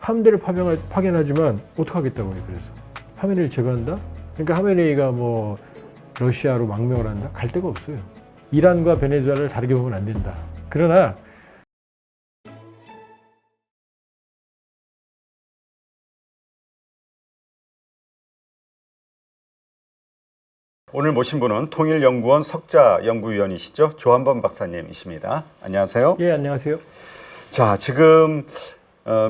함대를 파견하지만 어떡하겠다고요. 그래서 하메네이를 제거한다? 그러니까 하메네이가 뭐 러시아로 망명을 한다? 갈 데가 없어요. 이란과 베네수엘라를 다르게 보면 안 된다. 그러나 오늘 모신 분은 통일연구원 석자연구위원이시죠. 조한범 박사님이십니다. 안녕하세요. 예, 안녕하세요. 자, 지금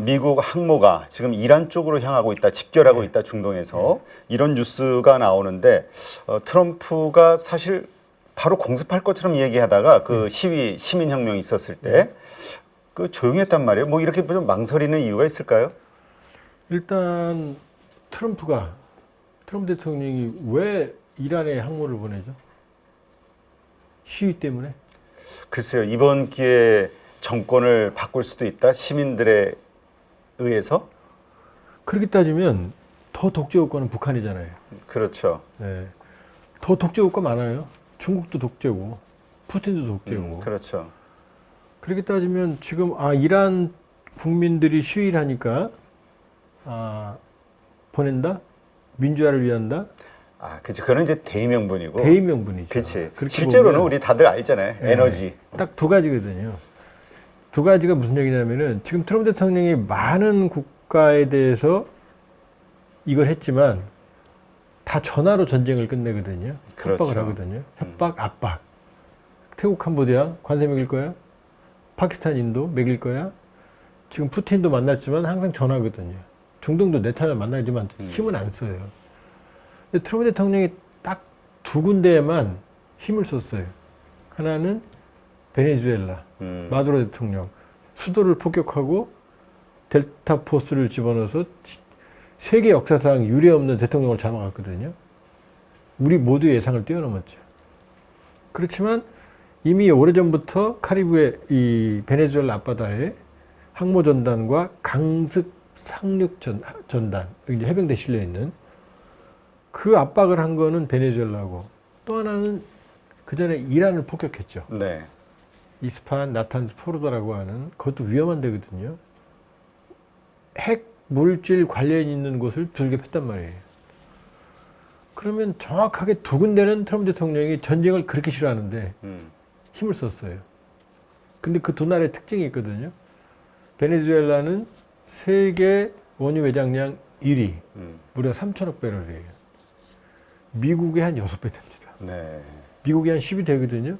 미국 항모가 지금 이란 쪽으로 향하고 있다, 집결하고 있다, 중동에서 이런 뉴스가 나오는데 트럼프가 사실 바로 공습할 것처럼 얘기하다가 그 시위 시민혁명이 있었을 때 그 조용했단 말이에요. 뭐 이렇게 좀 망설이는 이유가 있을까요? 일단 트럼프 대통령이 왜 이란에 항모를 보내죠? 시위 때문에? 글쎄요, 이번 기회에 정권을 바꿀 수도 있다, 시민들에 의해서? 그렇게 따지면 더 독재 국가는 북한이잖아요. 그렇죠. 네. 더 독재 국가 많아요. 중국도 독재고, 푸틴도 독재고. 그렇죠. 그렇게 따지면 지금 이란 국민들이 시위를 하니까 보낸다? 민주화를 위한다? 그치. 그건 이제 대의명분이고. 대의명분이죠. 그치. 그렇게 실제로는 보면, 우리 다들 알잖아요. 네, 에너지. 딱 두 가지거든요. 두 가지가 무슨 얘기냐면은 지금 트럼프 대통령이 많은 국가에 대해서 이걸 했지만 다 전화로 전쟁을 끝내거든요. 그렇죠. 협박을 하거든요. 협박, 압박. 태국, 캄보디아 관세 매길 거야? 파키스탄, 인도 매길 거야? 지금 푸틴도 만났지만 항상 전화거든요. 중동도 네타냐 만나지만 힘은 안 써요. 근데 트럼프 대통령이 딱 두 군데에만 힘을 썼어요. 하나는 베네수엘라, 마두로 대통령. 수도를 폭격하고 델타 포스를 집어넣어서 세계 역사상 유례 없는 대통령을 잡아갔거든요. 우리 모두의 예상을 뛰어넘었죠. 그렇지만 이미 오래전부터 카리브해 이 베네수엘라 앞바다에 항모 전단과 강습 상륙 전단, 이제 해병대 실려 있는 그 압박을 한 거는 베네수엘라고, 또 하나는 그 전에 이란을 폭격했죠. 네. 이스파한, 나탄스, 포르도라고 하는 그것도 위험한 데거든요. 핵 물질 관련 있는 곳을 두들겨 팼단 말이에요. 그러면 정확하게 두 군데는 트럼프 대통령이 전쟁을 그렇게 싫어하는데 힘을 썼어요. 근데 그 두 나라의 특징이 있거든요. 베네수엘라는 세계 원유 매장량 1위, 무려 3천억 배럴이에요. 미국의 한 6배 됩니다. 네. 미국이 한 10이 되거든요.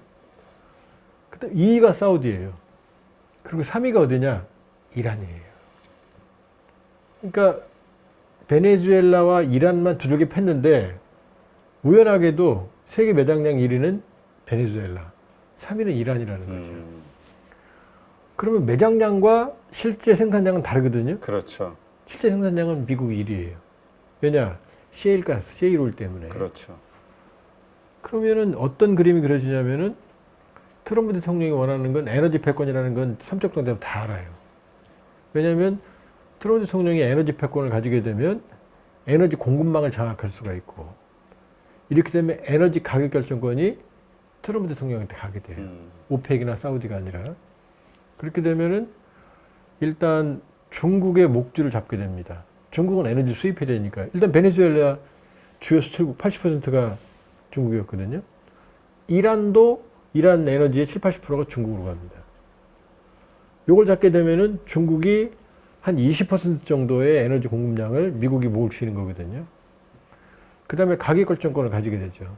그다음 2위가 사우디예요. 그리고 3위가 어디냐? 이란이에요. 그러니까 베네수엘라와 이란만 두들겨 팼는데 우연하게도 세계 매장량 1위는 베네수엘라, 3위는 이란이라는 거죠. 그러면 매장량과 실제 생산량은 다르거든요. 그렇죠. 실제 생산량은 미국이 1위예요. 왜냐? 셰일가스, 셰일올 때문에. 그렇죠. 그러면은 어떤 그림이 그려지냐면은 트럼프 대통령이 원하는 건 에너지 패권이라는 건 삼적 정답 다 알아요. 왜냐하면 트럼프 대통령이 에너지 패권을 가지게 되면 에너지 공급망을 장악할 수가 있고, 이렇게 되면 에너지 가격 결정권이 트럼프 대통령한테 가게 돼요. 오펙이나 사우디가 아니라. 그렇게 되면은 일단 중국의 목줄을 잡게 됩니다. 중국은 에너지 수입해야 되니까. 일단 베네수엘라 주요 수출국 80%가 중국이었거든요. 이란도 이란 에너지의 70~80%가 중국으로 갑니다. 요걸 잡게 되면은 중국이 한 20% 정도의 에너지 공급량을 미국이 모을 수 있는 거거든요. 그 다음에 가격 결정권을 가지게 되죠.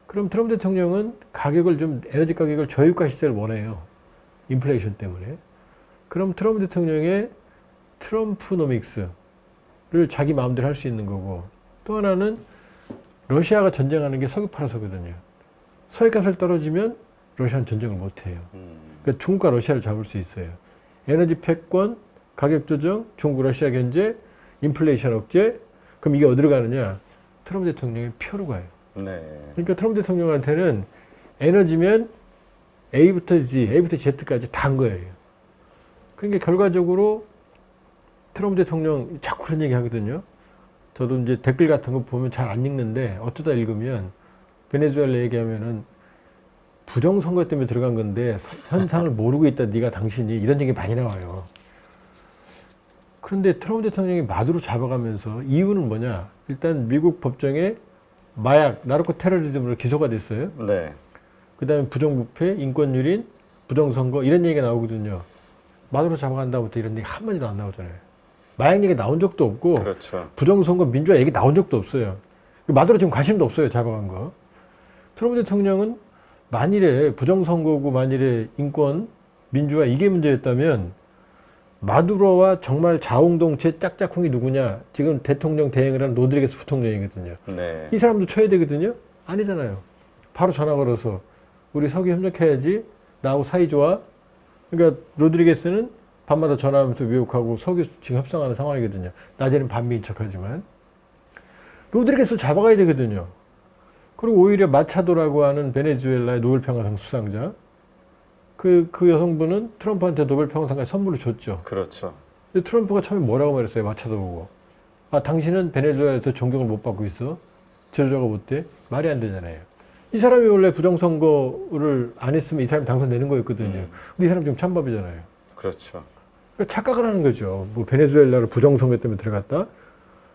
그럼 트럼프 대통령은 에너지 가격을 저유가 시세를 원해요. 인플레이션 때문에. 그럼 트럼프 대통령의 트럼프노믹스를 자기 마음대로 할 수 있는 거고, 또 하나는 러시아가 전쟁하는 게 석유 팔아서거든요. 석유값을 떨어지면 러시아는 전쟁을 못해요. 그러니까 중국과 러시아를 잡을 수 있어요. 에너지 패권, 가격 조정, 중국 러시아 견제, 인플레이션 억제. 그럼 이게 어디로 가느냐? 트럼프 대통령의 표로 가요. 네. 그러니까 트럼프 대통령한테는 에너지면 A부터 Z, A부터 Z까지 다 한 거예요. 그러니까 결과적으로 트럼프 대통령 자꾸 그런 얘기 하거든요. 저도 이제 댓글 같은 거 보면 잘 안 읽는데 어쩌다 읽으면 베네수엘라 얘기하면은 부정선거 때문에 들어간 건데 현상을 모르고 있다, 네가 당신이, 이런 얘기 많이 나와요. 그런데 트럼프 대통령이 마두로 잡아가면서 이유는 뭐냐? 일단 미국 법정에 마약, 나르코 테러리즘으로 기소가 됐어요. 네. 그다음에 부정부패, 인권유린, 부정선거 이런 얘기가 나오거든요. 마두로 잡아간 다음부터 이런 얘기 한마디도 안 나오잖아요. 마약 얘기 나온 적도 없고 그렇죠. 부정선거 민주화 얘기 나온 적도 없어요. 마두로 지금 관심도 없어요. 잡아간 거. 트럼프 대통령은 만일에 부정선거고 만일에 인권, 민주화 이게 문제였다면 마두로와 정말 자웅동체 짝짝꿍이 누구냐? 지금 대통령 대행을 한 로드리게스 부통령이거든요. 네. 이 사람도 쳐야 되거든요? 아니잖아요. 바로 전화 걸어서 우리 서기 협력해야지. 나하고 사이 좋아. 그러니까 로드리게스는 밤마다 전화하면서 미혹하고 석유 지금 협상하는 상황이거든요. 낮에는 반미인 척하지만. 로드리게스 잡아가야 되거든요. 그리고 오히려 마차도라고 하는 베네수엘라의 노벨평화상 수상자. 그 여성분은 트럼프한테 노벨평화상까지 선물을 줬죠. 그렇죠. 근데 트럼프가 처음에 뭐라고 말했어요? 마차도 보고. 아, 당신은 베네수엘라에서 존경을 못 받고 있어. 지도자가 못 돼? 말이 안 되잖아요. 이 사람이 원래 부정선거를 안 했으면 이 사람이 당선되는 거였거든요. 근데 이 사람 지금 찬밥이잖아요. 그렇죠. 그러니까 착각을 하는 거죠. 뭐 베네수엘라를 부정선거 때문에 들어갔다?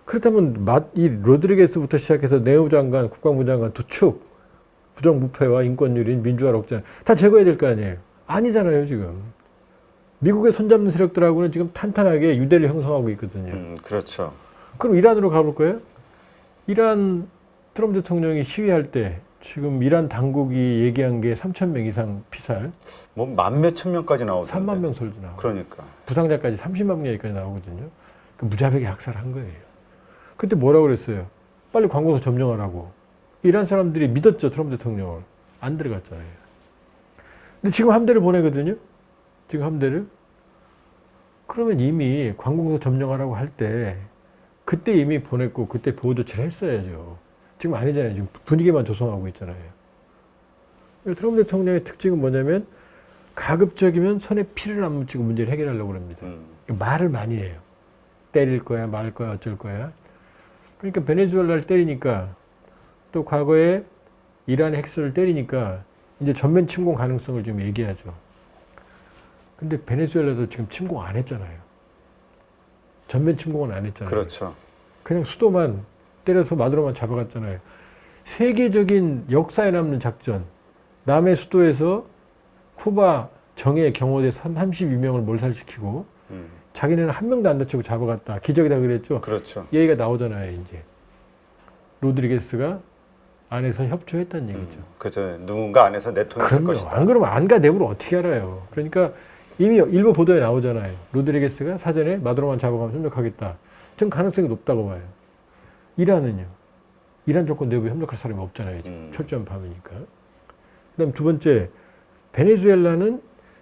그렇다면 이 로드리게스부터 시작해서 내무장관, 국방부 장관 두 축, 부정부패와 인권유린, 민주화 억제 다 제거해야 될 거 아니에요. 아니잖아요, 지금. 미국의 손잡는 세력들하고는 지금 탄탄하게 유대를 형성하고 있거든요. 그렇죠. 그럼 이란으로 가볼 거예요? 이란 트럼프 대통령이 시위할 때 지금 이란 당국이 얘기한 게 3,000명 이상 피살, 뭐 만 몇천 명까지 나오던데. 3만 명 설도 나오고, 그러니까. 부상자까지 30만 명까지 나오거든요. 그 무자백에 학살한 거예요. 그때 뭐라고 그랬어요? 빨리 관공서 점령하라고. 이란 사람들이 믿었죠, 트럼프 대통령을. 안 들어갔잖아요. 근데 지금 함대를 보내거든요? 지금 함대를? 그러면 이미 관공서 점령하라고 할 때, 그때 이미 보냈고, 그때 보호 조치를 했어야죠. 지금 아니잖아요. 지금 분위기만 조성하고 있잖아요. 트럼프 대통령의 특징은 뭐냐면, 가급적이면 손에 피를 안 묻히고 문제를 해결하려고 합니다. 말을 많이 해요. 때릴 거야, 말 거야, 어쩔 거야. 그러니까 베네수엘라를 때리니까, 또 과거에 이란의 핵수를 때리니까 이제 전면 침공 가능성을 좀 얘기하죠. 근데 베네수엘라도 지금 침공 안 했잖아요. 전면 침공은 안 했잖아요. 그렇죠. 그냥 수도만 때려서 마두로만 잡아갔잖아요. 세계적인 역사에 남는 작전. 남의 수도에서 쿠바 정예 경호대 32명을 몰살시키고 자기네는 한 명도 안 다치고 잡아갔다. 기적이다 그랬죠. 그렇죠. 얘기가 나오잖아요, 이제. 로드리게스가 안에서 협조했다는 얘기죠. 그죠. 누군가 안에서 내통했을 그럼요. 것이다. 안 그러면 안가 내부를 어떻게 알아요. 그러니까 이미 일부 보도에 나오잖아요. 로드리게스가 사전에 마두로만 잡아가면 협력하겠다. 전 가능성이 높다고 봐요. 이란은요. 이란 조건 내부에 협력할 사람이 없잖아요. 지금. 철저한 밤이니까. 그다음 두 번째, 베네수엘라는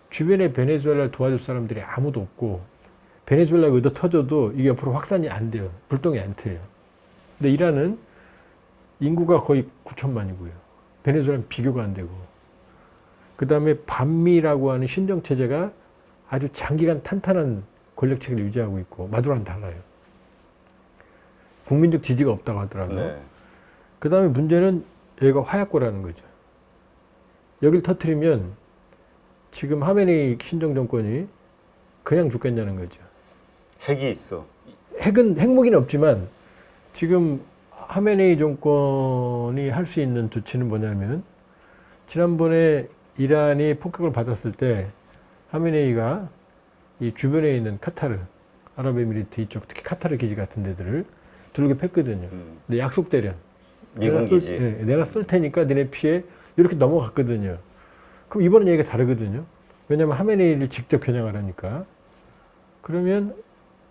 주변에 베네수엘라를 도와줄 사람들이 아무도 없고 베네수엘라가 의도 터져도 이게 옆으로 확산이 안 돼요. 불똥이 안 트여요. 근데 이란은 인구가 거의 9천만이고요. 베네수엘라는 비교가 안 되고. 그 다음에 반미라고 하는 신정체제가 아주 장기간 탄탄한 권력체계를 유지하고 있고 마두로는 달라요. 국민적 지지가 없다고 하더라고요. 네. 그 다음에 문제는 여기가 화약고라는 거죠. 여길 터트리면 지금 하메네이 신정정권이 그냥 죽겠냐는 거죠. 핵이 있어. 핵무기는 없지만 지금 하메네이 정권이 할 수 있는 조치는 뭐냐면 지난번에 이란이 폭격을 받았을 때 하메네이가 이 주변에 있는 카타르, 아랍에미리트 이쪽 특히 카타르 기지 같은 데들을 두들겨 팼거든요. 근데 약속 대련. 미군 기지. 내가 쏠 테니까 너네 피해 이렇게 넘어갔거든요. 그럼 이번엔 얘기가 다르거든요. 왜냐하면 하메네이를 직접 겨냥을 하니까. 그러면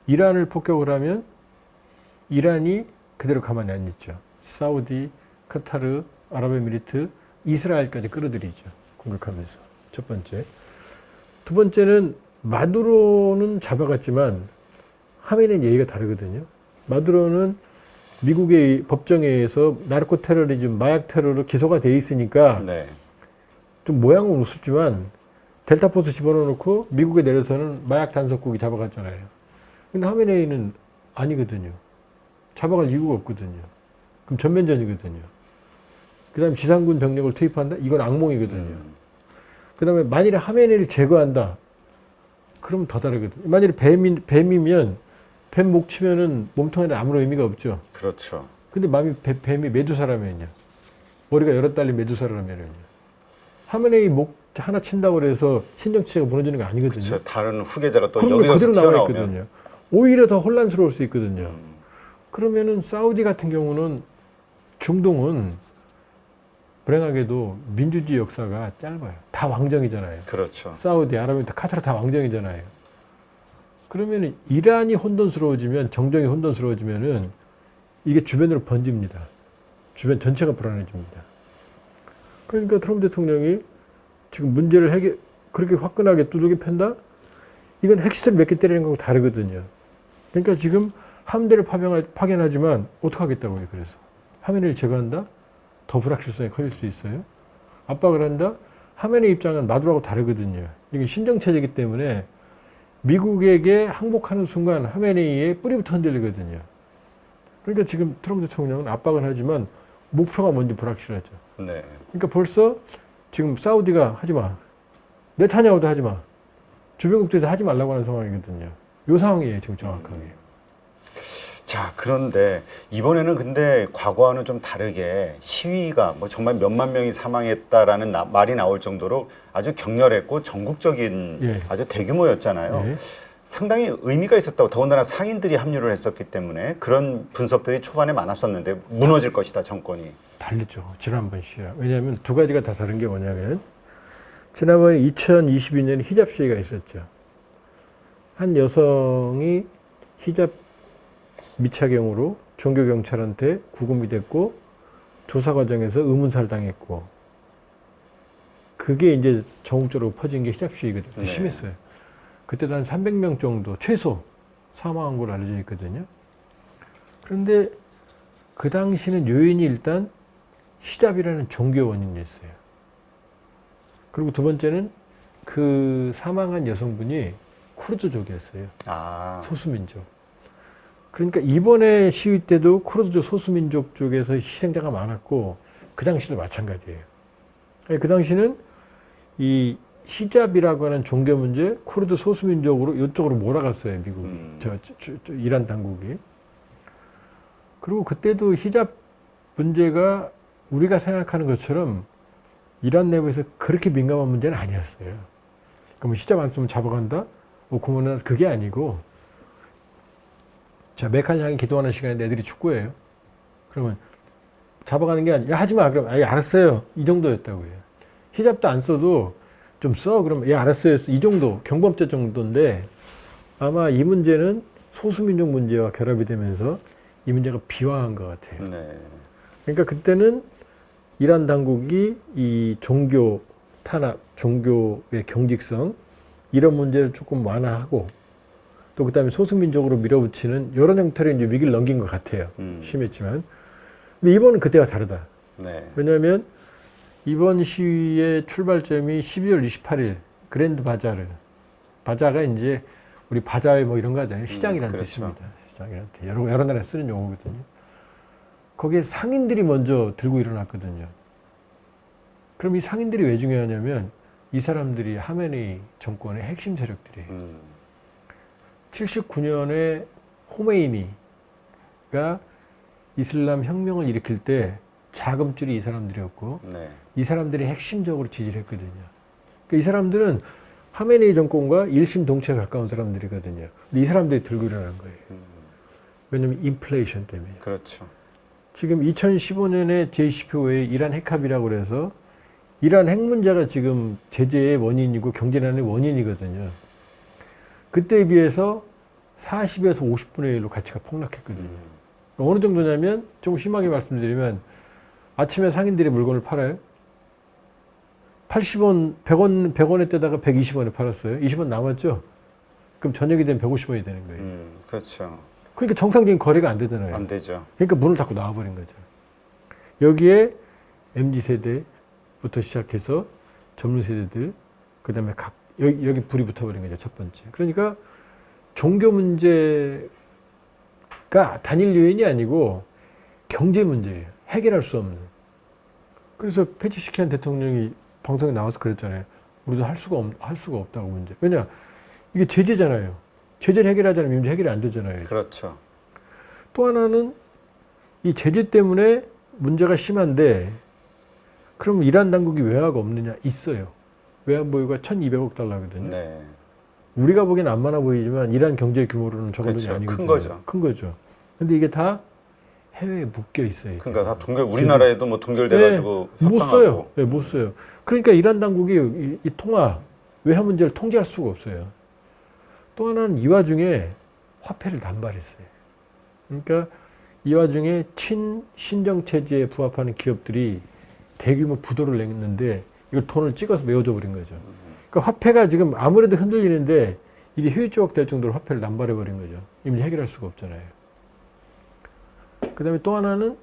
이란을 폭격을 하면 이란이 그대로 가만히 안 있죠. 사우디, 카타르, 아랍에미리트, 이스라엘까지 끌어들이죠. 공격하면서. 첫 번째. 두 번째는 마두로는 잡아갔지만 하메네이는 얘기가 다르거든요. 마두로는 미국의 법정에 의해서 나르코 테러리즘, 마약 테러로 기소가 돼 있으니까 네. 좀 모양은 우습지만 델타포스 집어넣고 미국에 내려서는 마약 단속국이 잡아갔잖아요. 근데 하메네이는 아니거든요. 잡아갈 이유가 없거든요. 그럼 전면전이거든요. 그 다음에 지상군 병력을 투입한다? 이건 악몽이거든요. 그 다음에 만일에 하메네이를 제거한다? 그러면 더 다르거든요. 만일에 뱀이면 뱀 목 치면은 몸통에는 아무런 의미가 없죠. 그렇죠. 근데 뱀이 메두사라면요. 머리가 여러 달린 메두사라면요. 하메네이 목 하나 친다고 해서 신정체제가 무너지는 게 아니거든요. 그렇죠. 다른 후계자가 또 그런 게 여기서 그대로 나와 튀어나오면 있거든요. 오히려 더 혼란스러울 수 있거든요. 그러면은 사우디 같은 경우는 중동은 불행하게도 민주주의 역사가 짧아요. 다 왕정이잖아요. 그렇죠. 사우디, 아랍에미리트, 카타르 다 왕정이잖아요. 그러면 이란이 혼돈스러워지면, 정정이 혼돈스러워지면은 이게 주변으로 번집니다. 주변 전체가 불안해집니다. 그러니까 트럼프 대통령이 지금 문제를 그렇게 화끈하게 두들겨 팬다? 이건 핵시설 몇 개 때리는 거하고 다르거든요. 그러니까 지금 함대를 파견하지만 어떡하겠다고요, 그래서. 하메네이를 제거한다? 더 불확실성이 커질 수 있어요. 압박을 한다? 하메네이 입장은 마두라고 다르거든요. 이게 신정체제이기 때문에 미국에게 항복하는 순간 하메네이의 뿌리부터 흔들리거든요. 그러니까 지금 트럼프 대통령은 압박은 하지만 목표가 뭔지 불확실하죠. 네. 그러니까 벌써 지금 사우디가 하지 마. 네타냐후도 하지 마. 주변국들도 하지 말라고 하는 상황이거든요. 이 상황이에요, 지금 정확하게. 자, 그런데 이번에는 근데 과거와는 좀 다르게 시위가 뭐 정말 몇만 명이 사망했다라는 말이 나올 정도로 아주 격렬했고 전국적인 예. 아주 대규모였잖아요. 예. 상당히 의미가 있었다고, 더군다나 상인들이 합류를 했었기 때문에 그런 분석들이 초반에 많았었는데 무너질 것이다, 정권이. 달렸죠. 지난번 시위랑. 왜냐하면 두 가지가 다 다른 게 뭐냐면 지난번에 2022년에 히잡 시위가 있었죠. 한 여성이 히잡 미착용으로 종교경찰한테 구금이 됐고 조사 과정에서 의문사를 당했고 그게 이제 전국적으로 퍼진 게 히잡 시위거든요. 네. 심했어요. 그때도 한 300명 정도 최소 사망한 걸로 알려져 있거든요. 그런데 그 당시는 요인이 일단 히잡이라는 종교 원인이었어요. 그리고 두 번째는 그 사망한 여성분이 쿠르드족이었어요. 아, 소수민족. 그러니까 이번에 시위 때도 쿠르드족 소수민족 쪽에서 희생자가 많았고 그 당시도 마찬가지예요. 그 당시는 이 히잡이라고 하는 종교 문제, 쿠르드 소수민족으로 이쪽으로 몰아갔어요, 미국이. 이란 당국이. 그리고 그때도 히잡 문제가 우리가 생각하는 것처럼 이란 내부에서 그렇게 민감한 문제는 아니었어요. 그러면 히잡 안 쓰면 잡아간다? 그러면 그게 아니고, 자, 메칸 향해 기도하는 시간에 애들이 축구해요. 그러면 잡아가는 게 아니라, 야, 하지 마. 그럼, 알았어요. 이 정도였다고요. 히잡도 안 써도 좀 써. 그러면, 알았어요. 이 정도, 경범죄 정도인데, 아마 이 문제는 소수민족 문제와 결합이 되면서 이 문제가 비화한 것 같아요. 네. 그러니까 그때는 이란 당국이 이 종교 탄압, 종교의 경직성, 이런 문제를 조금 완화하고, 또 그다음에 소수민족으로 밀어붙이는 이런 형태로 이제 위기를 넘긴 것 같아요. 심했지만. 근데 이번은 그때와 다르다. 네. 왜냐하면 이번 시위의 출발점이 12월 28일 그랜드 바자르. 바자가 이제 우리 바자회 뭐 이런 거 하잖아요. 시장이라는 그렇죠. 뜻입니다. 시장이라는 뜻. 여러 나라에 쓰는 용어거든요. 거기에 상인들이 먼저 들고 일어났거든요. 그럼 이 상인들이 왜 중요하냐면 이 사람들이 하메네이 정권의 핵심 세력들이에요. 79년에 호메이니가 이슬람 혁명을 일으킬 때 자금줄이 이 사람들이었고 네. 이 사람들이 핵심적으로 지지를 했거든요. 그러니까 이 사람들은 하메네이 정권과 일심동체에 가까운 사람들이거든요. 근데 이 사람들이 들고 일어난 거예요. 왜냐하면 인플레이션 때문에. 그렇죠. 지금 2015년에 JCPOA 이란 핵합의라고 그래서 이란 핵 문제가 지금 제재의 원인이고 경제난의 원인이거든요. 그때에 비해서 40에서 50분의 1로 가치가 폭락했거든요. 어느 정도냐면 좀 심하게 말씀드리면 아침에 상인들이 물건을 팔아요. 80원, 100원에 떼다가 120원에 팔았어요. 20원 남았죠? 그럼 저녁이 되면 150원이 되는 거예요. 그렇죠. 그러니까 정상적인 거래가 안 되잖아요. 안 되죠. 그러니까 문을 닫고 나와버린 거죠. 여기에 MZ세대부터 시작해서 젊은 세대들, 그 다음에 여기 불이 붙어버린 거죠. 첫 번째. 그러니까 종교 문제가 단일 요인이 아니고 경제 문제예요. 해결할 수 없는. 그래서 페지시키안 대통령이 방송에 나와서 그랬잖아요. 우리도 할 수가 없다고 문제. 왜냐? 이게 제재잖아요. 제재를 해결하자면 문제 해결이 안 되잖아요. 그렇죠. 또 하나는 이 제재 때문에 문제가 심한데 그럼 이란 당국이 외화가 없느냐? 있어요. 외환 보유가 1,200억 달러거든요. 네. 우리가 보기엔 안 많아 보이지만 이란 경제 규모로는 저건 돈이 그렇죠. 아니거든요. 큰 거죠. 큰 거죠. 근데 이게 다 해외에 묶여 있어요. 그러니까 다 동결 우리나라에도 뭐 동결돼가지고 네, 못 협상하고. 써요. 네, 못 써요. 그러니까 이란 당국이 이 통화 외환 문제를 통제할 수가 없어요. 또 하나는 이 와중에 화폐를 남발했어요. 그러니까 이 와중에 친신정 체제에 부합하는 기업들이 대규모 부도를 냈는데 이걸 돈을 찍어서 메워줘 버린 거죠. 그러니까 화폐가 지금 아무래도 흔들리는데 이게 효율적 될 정도로 화폐를 남발해 버린 거죠. 이미 해결할 수가 없잖아요. 그 다음에 또 하나는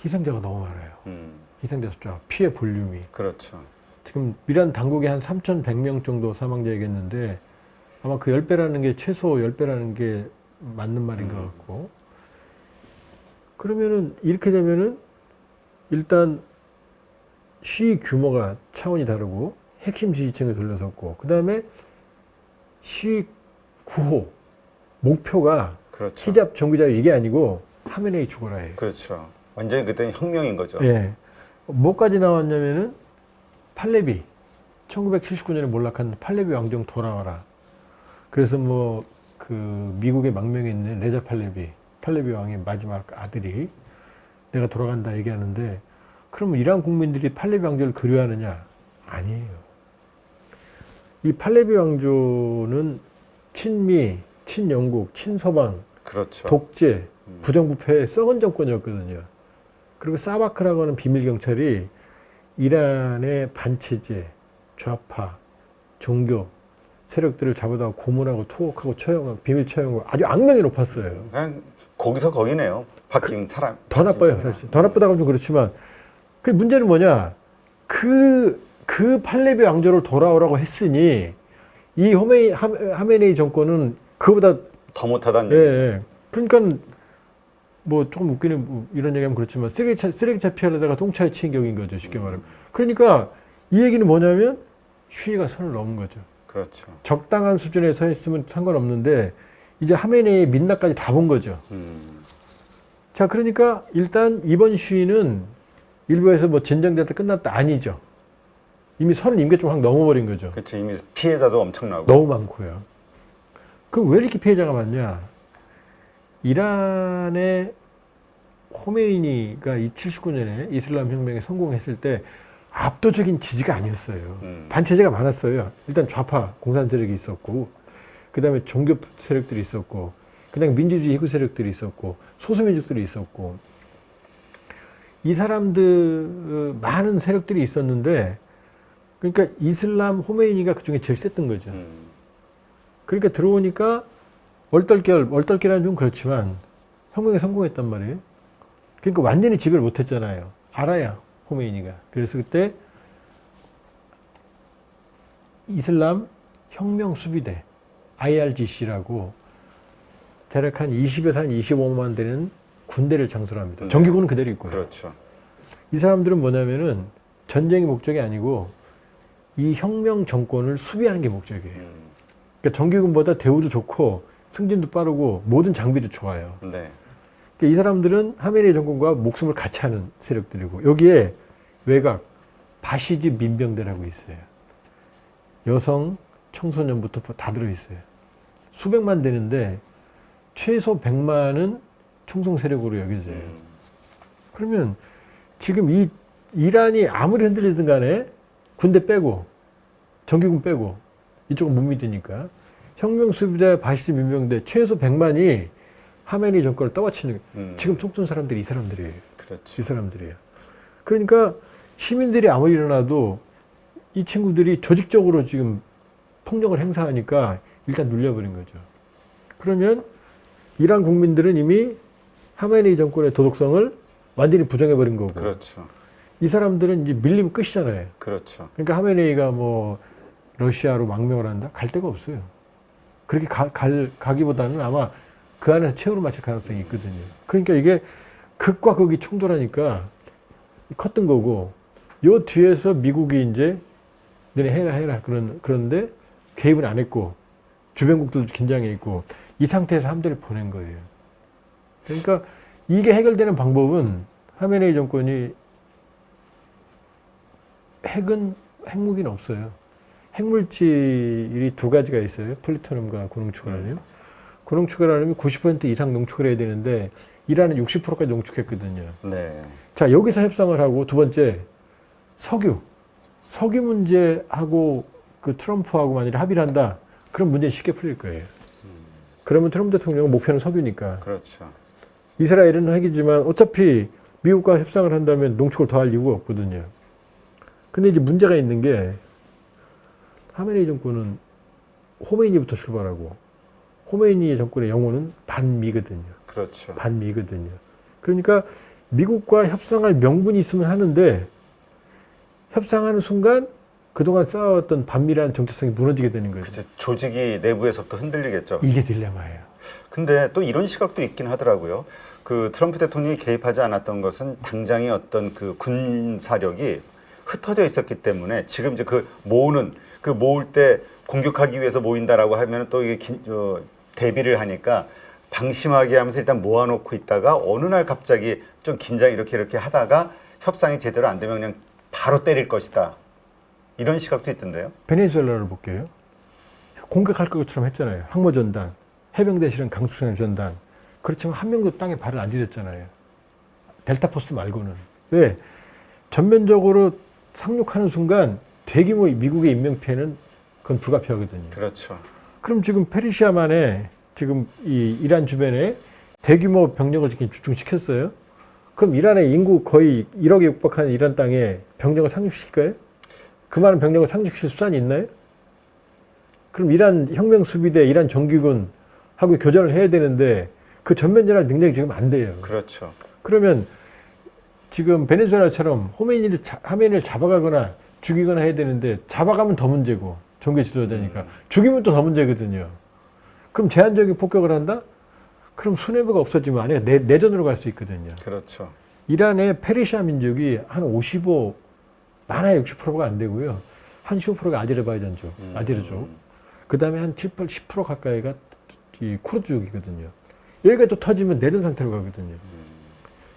희생자가 너무 많아요. 희생자 숫자, 피해 볼륨이. 그렇죠. 지금 이란 당국이 한 3,100명 정도 사망자 얘기했는데 아마 그 10배라는 게 최소 10배라는 게 맞는 말인 것 같고. 그러면은 이렇게 되면은 일단 시위 규모가 차원이 다르고 핵심 지지층을 돌려섰고 그 다음에 시위 구호 목표가 그렇죠. 히잡 정규자유 이게 아니고 하메네이 죽어라예요. 그렇죠. 완전히 그때는 혁명인 거죠. 예. 뭐까지 나왔냐면은 팔레비 1979년에 몰락한 팔레비 왕정 돌아와라. 그래서 뭐 그 미국의 망명에 있는 레자 팔레비 왕의 마지막 아들이 내가 돌아간다 얘기하는데 그러면 이란 국민들이 팔레비 왕조를 그리워하느냐? 아니에요. 이 팔레비 왕조는 친미, 친영국, 친서방, 그렇죠. 독재, 부정부패 썩은 정권이었거든요. 그리고 사바크라고 하는 비밀 경찰이 이란의 반체제, 좌파, 종교 세력들을 잡아다가 고문하고 투옥하고 처형하고 비밀 처형하고 아주 악명이 높았어요. 그냥 거기서 거기네요. 바뀐 사람. 더 나빠요, 사실. 더 나쁘다고 하면 좀 그렇지만 그 문제는 뭐냐? 그 팔레비 왕조를 돌아오라고 했으니 이 하메네이 정권은 그보다 더 못하다는 예, 얘기죠. 예. 그러니까 뭐 조금 웃기는 뭐 이런 얘기하면 그렇지만 쓰레기차 피하려다가 똥차에 치인 격인 거죠, 쉽게 말하면. 그러니까 이 얘기는 뭐냐면 시위가 선을 넘은 거죠. 그렇죠. 적당한 수준에 서 있으면 상관없는데 이제 하메네이의 민낯까지 다 본 거죠. 자, 그러니까 일단 이번 시위는 일부에서 뭐 진정됐다 끝났다 아니죠. 이미 30개 좀 확 넘어버린 거죠. 그렇죠. 이미 피해자도 엄청나고. 너무 많고요. 그럼 왜 이렇게 피해자가 많냐? 이란의 호메이니가 이 79년에 이슬람 혁명에 성공했을 때 압도적인 지지가 아니었어요. 반체제가 많았어요. 일단 좌파 공산 세력이 있었고, 그 다음에 종교 세력들이 있었고, 그냥 민주주의 희구 세력들이 있었고, 소수민족들이 있었고, 이 사람들 많은 세력들이 있었는데, 그러니까 이슬람 호메이니가 그 중에 제일 셌던 거죠. 그러니까 들어오니까 얼떨결하는 좀 그렇지만 혁명에 성공했단 말이에요. 그러니까 완전히 지배를 못했잖아요. 알아야 호메이니가. 그래서 그때 이슬람 혁명 수비대 IRGC라고 대략 한 20에서 한 25만 되는 군대를 장수합니다. 정규군은 그대로 있고요. 그렇죠. 이 사람들은 뭐냐면은 전쟁이 목적이 아니고 이 혁명 정권을 수비하는 게 목적이에요. 그러니까 정규군보다 대우도 좋고 승진도 빠르고 모든 장비도 좋아요. 네. 그러니까 이 사람들은 하메네이 정권과 목숨을 같이 하는 세력들이고 여기에 외곽 바시즈 민병대라고 있어요. 여성, 청소년부터 다 들어있어요. 수백만 되는데 최소 100만은 총성 세력으로 여겨져요. 그러면 지금 이 이란이 아무리 흔들리든 간에 군대 빼고 정규군 빼고 이쪽은 못 믿으니까 혁명 수비대 바시즈 민병대 최소 100만이 하메네이 정권을 떠받치는 지금 총쏜 사람들이 이 사람들이에요. 그렇죠. 이 사람들이에요. 그러니까 시민들이 아무리 일어나도 이 친구들이 조직적으로 지금 폭력을 행사하니까 일단 눌려버린 거죠. 그러면 이란 국민들은 이미 하메네이 정권의 도덕성을 완전히 부정해버린 거고 그렇죠. 이 사람들은 이제 밀리면 끝이잖아요. 그렇죠. 그러니까 하메네이가 뭐 러시아로 망명을 한다? 갈 데가 없어요. 그렇게 가기보다는 아마 그 안에서 최후로 마칠 가능성이 있거든요. 그러니까 이게 극과 극이 충돌하니까 컸던 거고 요 뒤에서 미국이 이제 너네 해라 그런데 개입은 안 했고 주변국들도 긴장해 있고 이 상태에서 함대를 보낸 거예요. 그러니까 이게 해결되는 방법은 하메네이 정권이 핵무기는 없어요. 핵물질이 두 가지가 있어요. 플루토늄과 고농축우라늄. 고농축우라늄이 90% 이상 농축을 해야 되는데 이란은 60%까지 농축했거든요. 네. 자, 여기서 협상을 하고 두 번째 석유 문제하고 그 트럼프하고 만약에 합의를 한다. 그럼 문제는 쉽게 풀릴 거예요. 그러면 트럼프 대통령은 목표는 석유니까. 그렇죠. 이스라엘은 핵이지만 어차피 미국과 협상을 한다면 농축을 더 할 이유가 없거든요. 근데 이제 문제가 있는 게 하메네이 정권은 호메이니부터 출발하고 호메이니 정권의 영혼은 반미거든요. 그렇죠. 반미거든요. 그러니까 미국과 협상할 명분이 있으면 하는데 협상하는 순간 그동안 쌓아왔던 반미라는 정체성이 무너지게 되는 거죠. 그렇죠. 조직이 내부에서부터 흔들리겠죠. 이게 딜레마예요. 근데 또 이런 시각도 있긴 하더라고요. 그 트럼프 대통령이 개입하지 않았던 것은 당장의 어떤 그 군사력이 흩어져 있었기 때문에 지금 이제 모을 때 공격하기 위해서 모인다라고 하면 또 이게 대비를 하니까 방심하게 하면서 일단 모아놓고 있다가 어느 날 갑자기 좀 긴장 이렇게 하다가 협상이 제대로 안 되면 그냥 바로 때릴 것이다. 이런 시각도 있던데요. 베네수엘라를 볼게요. 공격할 것처럼 했잖아요. 항모전단, 해병대 실은 강수량 전단. 그렇지만 한 명도 땅에 발을 안 디뎠잖아요. 델타포스 말고는. 왜? 전면적으로 상륙하는 순간 대규모 미국의 인명피해는 그건 불가피하거든요. 그렇죠. 그럼 지금 페르시아만에 지금 이 이란 주변에 대규모 병력을 지금 집중시켰어요. 그럼 이란의 인구 거의 1억에 육박하는 이란 땅에 병력을 상륙시킬까요? 그 많은 병력을 상륙시킬 수단이 있나요? 그럼 이란 혁명수비대, 이란 정규군하고 교전을 해야 되는데 그 전면전할 능력이 지금 안 돼요. 그렇죠. 그러면 지금 베네수엘라처럼 하메니를 잡아가거나 죽이거나 해야 되는데 잡아가면 더 문제고 종교 지도자니까 죽이면 또 더 문제거든요. 그럼 제한적인 폭격을 한다? 그럼 수뇌부가 없어지면 아니라 내전으로 갈 수 있거든요. 그렇죠. 이란의 페르시아 민족이 한 55, 많아야 60%가 안 되고요. 한 15%가 아제르바이잔족, 아제르족. 그 다음에 한 7, 10% 가까이가 이 쿠르드족이거든요. 여기가 또 터지면 내전 상태로 가거든요.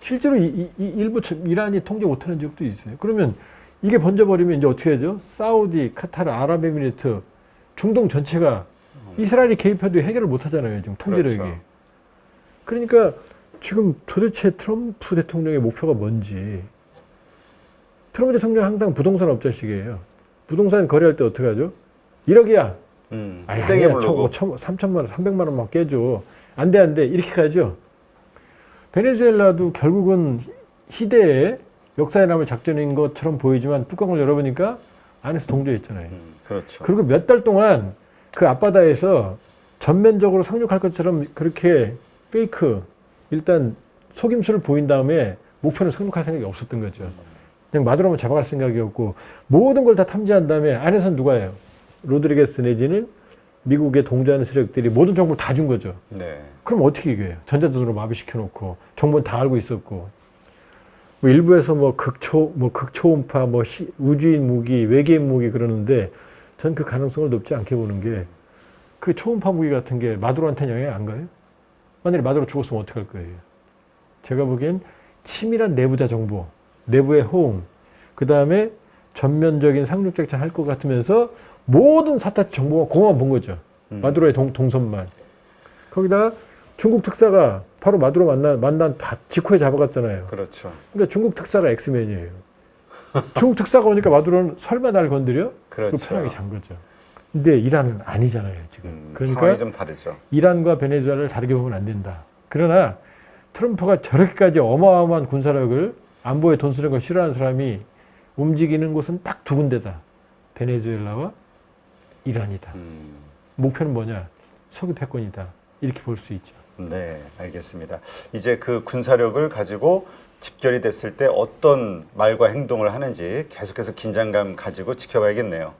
실제로 일부 이란이 통제 못하는 지역도 있어요. 그러면 이게 번져버리면 이제 어떻게 하죠? 사우디, 카타르, 아랍에미리트, 중동 전체가 이스라엘이 개입해도 해결을 못하잖아요. 지금 통제력이. 그렇죠. 그러니까 지금 도대체 트럼프 대통령의 목표가 뭔지. 트럼프 대통령 항상 부동산 업자식이에요. 부동산 거래할 때 어떻게 하죠? 1억이야. 세게 부르고. 3천만 원, 300만 원만 깨줘. 안 돼. 이렇게 가죠. 베네수엘라도 결국은 희대의 역사에 남을 작전인 것처럼 보이지만 뚜껑을 열어보니까 안에서 동조했잖아요. 그렇죠. 그리고 몇 달 동안 그 앞바다에서 전면적으로 상륙할 것처럼 그렇게 페이크, 일단 속임수를 보인 다음에 목표는 상륙할 생각이 없었던 거죠. 그냥 마두로만 잡아갈 생각이었고 모든 걸 다 탐지한 다음에 안에서는 누가 해요? 로드리게스 내지는 미국의 동조하는 세력들이 모든 정보를 다 준 거죠. 네. 그럼 어떻게 이겨요? 전자전으로 마비시켜놓고 정보는 다 알고 있었고 뭐 일부에서 극초음파, 우주인 무기, 외계인 무기 그러는데 전 그 가능성을 높지 않게 보는 게 그 초음파 무기 같은 게 마두로한테는 영향이 안 가요? 만약에 마두로 죽었으면 어떡할 거예요? 제가 보기엔 치밀한 내부자 정보, 내부의 호응, 그 다음에 전면적인 상륙작전 할 것 같으면서 모든 사타 정보가 그것만 본 거죠. 마두로의 동선만. 거기다가 중국 특사가 바로 마두로 만난 다 직후에 잡아갔잖아요. 그렇죠. 그러니까 중국 특사가 엑스맨이에요. 중국 특사가 오니까 마두로는 설마 날 건드려? 그렇죠. 편하게 잔 거죠. 근데 이란은 아니잖아요, 지금. 그러니까 상황이 좀 다르죠. 이란과 베네수엘라를 다르게 보면 안 된다. 그러나 트럼프가 저렇게까지 어마어마한 군사력을 안보에 돈 쓰는 걸 싫어하는 사람이 움직이는 곳은 딱 두 군데다. 베네수엘라와 이란이다. 목표는 뭐냐? 석유 패권이다. 이렇게 볼 수 있죠. 네, 알겠습니다. 이제 그 군사력을 가지고 집결이 됐을 때 어떤 말과 행동을 하는지 계속해서 긴장감 가지고 지켜봐야겠네요.